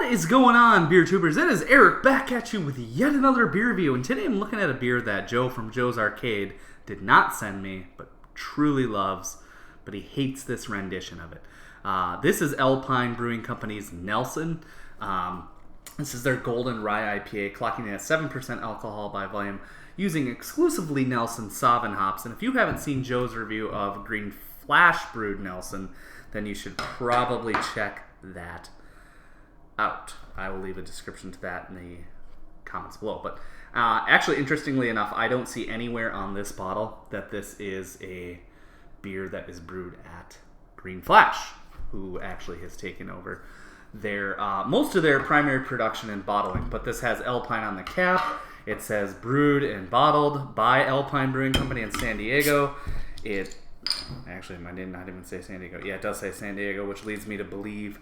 is going on, beer tubers? It is Eric back at you with yet another beer review, and today I'm looking at a beer that Joe from Joe's Arcade did not send me, but truly loves, but he hates this rendition of it. This is Alpine Brewing Company's Nelson. This is their Golden Rye IPA, clocking in at 7% alcohol by volume, using exclusively Nelson Sauvin hops. And if you haven't seen Joe's review of Green Flash Brewed Nelson, then you should probably check that out. I will leave a description to that in the comments below. But actually, interestingly enough, I don't see anywhere on this bottle that this is a beer that is brewed at Green Flash, who actually has taken over their most of their primary production and bottling. But this has Alpine on the cap. It says brewed and bottled by Alpine Brewing Company in San Diego. It actually, I did not even say San Diego. Yeah, it does say San Diego, which leads me to believe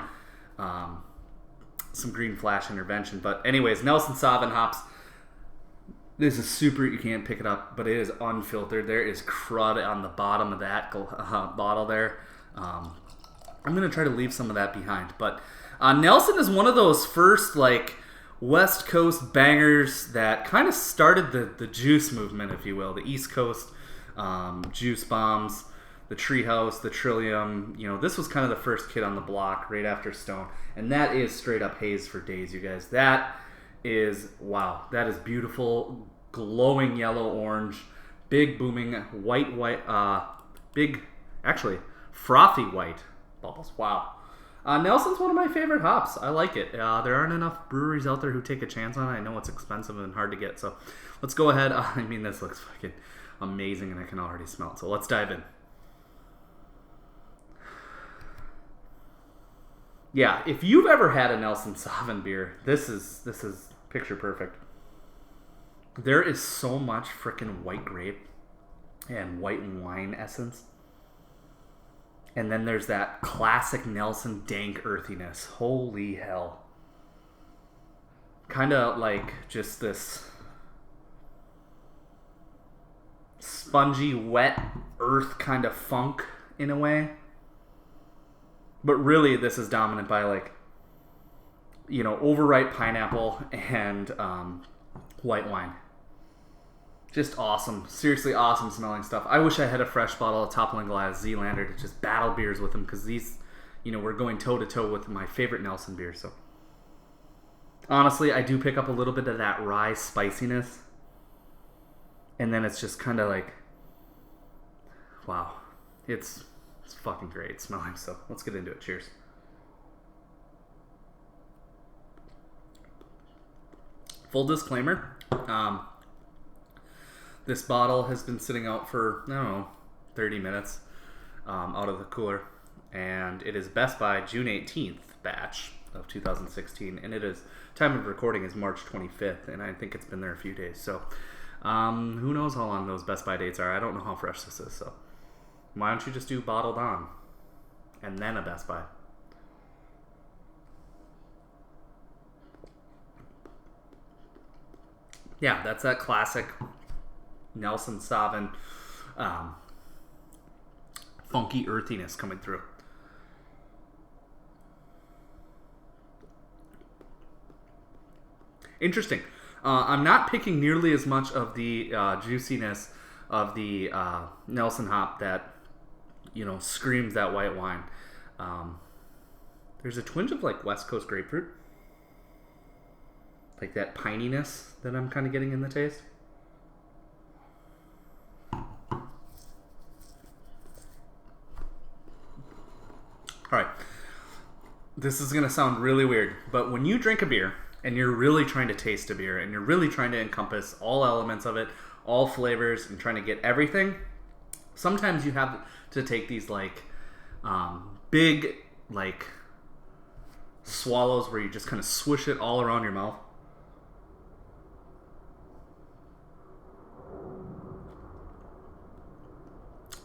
some Green Flash intervention. But anyways, Nelson Sauvin hops. This is super, you can't pick it up, but it is unfiltered. There is crud on the bottom of that bottle there. I'm going to try to leave some of that behind. But Nelson is one of those first, like, West Coast bangers that kind of started the juice movement, if you will. The East Coast juice bombs, the Treehouse, the Trillium. You know, this was kind of the first kid on the block right after Stone. And that is straight up haze for days, you guys. That is, wow, that is beautiful, glowing yellow-orange, big booming white, big, actually, frothy white bubbles. Wow. Nelson's one of my favorite hops. I like it. There aren't enough breweries out there who take a chance on it. I know it's expensive and hard to get, so let's go ahead. I mean, this looks fucking amazing, and I can already smell it, so let's dive in. Yeah, if you've ever had a Nelson Sauvin beer, this is picture perfect. There is so much freaking white grape and white wine essence. And then there's that classic Nelson dank earthiness. Holy hell. Kind of like just this spongy, wet earth kind of funk in a way. But really, this is dominant by, like, you know, overripe pineapple and white wine. Just awesome. Seriously awesome smelling stuff. I wish I had a fresh bottle of Toppling Glass Zealander to just battle beers with them, because these, you know, we're going toe-to-toe with my favorite Nelson beer. So, honestly, I do pick up a little bit of that rye spiciness. And then it's just kind of like, wow. It's fucking great smelling, so let's get into it. Cheers. Full disclaimer, this bottle has been sitting out for, I don't know, 30 minutes out of the cooler, and it is Best By June 18th batch of 2016, and it is, time of recording is March 25th, and I think it's been there a few days, so who knows how long those Best By dates are. I don't know how fresh this is, so why don't you just do bottled on and then a Best By? Yeah, that's that classic Nelson Sauvin funky earthiness coming through. Interesting. I'm not picking nearly as much of the juiciness of the Nelson hop that, you know, screams that white wine. There's a twinge of, like, West Coast grapefruit. Like that pininess that I'm kind of getting in the taste. Alright. This is going to sound really weird, but when you drink a beer and you're really trying to taste a beer and you're really trying to encompass all elements of it, all flavors, and trying to get everything, sometimes you have to take these, like, big, like, swallows where you just kind of swish it all around your mouth.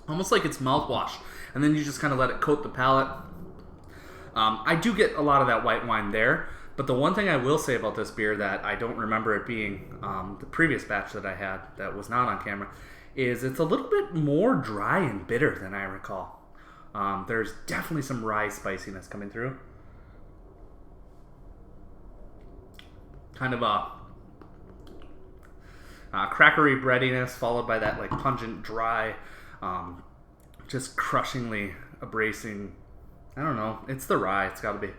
Almost like it's mouthwash. And then you just kind of let it coat the palate. I do get a lot of that white wine there. But the one thing I will say about this beer that I don't remember it being the previous batch that I had that was not on camera is it's a little bit more dry and bitter than I recall. There's definitely some rye spiciness coming through. kind of a crackery breadiness, followed by that like pungent, dry, just crushingly abrasing. I don't know. It's the rye. It's got to be.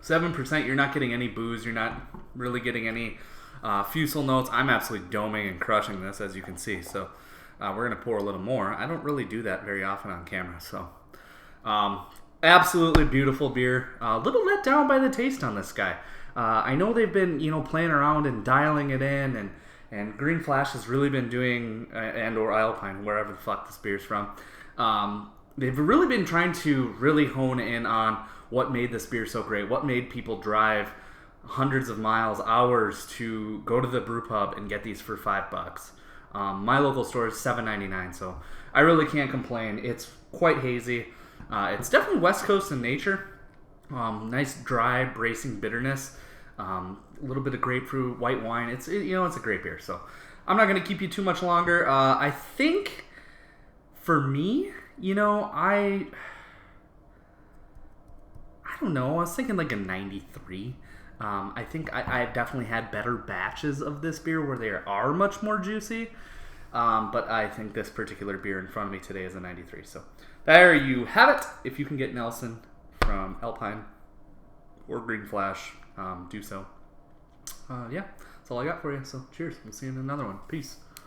7%. You're not getting any booze. You're not really getting any fusel notes. I'm absolutely doming and crushing this, as you can see. So we're gonna pour a little more. I don't really do that very often on camera. So absolutely beautiful beer. A little let down by the taste on this guy. I know they've been playing around and dialing it in, and Green Flash has really been doing, and or Alpine, wherever the fuck this beer's from. They've really been trying to really hone in on what made this beer so great, what made people drive hundreds of miles, hours to go to the brew pub and get these for $5. My local store is $7.99, so I really can't complain. It's quite hazy. It's definitely West Coast in nature. Nice dry, bracing bitterness. A little bit of grapefruit, white wine. It's a great beer. So I'm not going to keep you too much longer. I think for me, I don't know. I was thinking like a 93. I think I've definitely had better batches of this beer where they are much more juicy. But I think this particular beer in front of me today is a 93. So there you have it. If you can get Nelson from Alpine or Green Flash, do so. Yeah, that's all I got for you. So cheers. We'll see you in another one. Peace.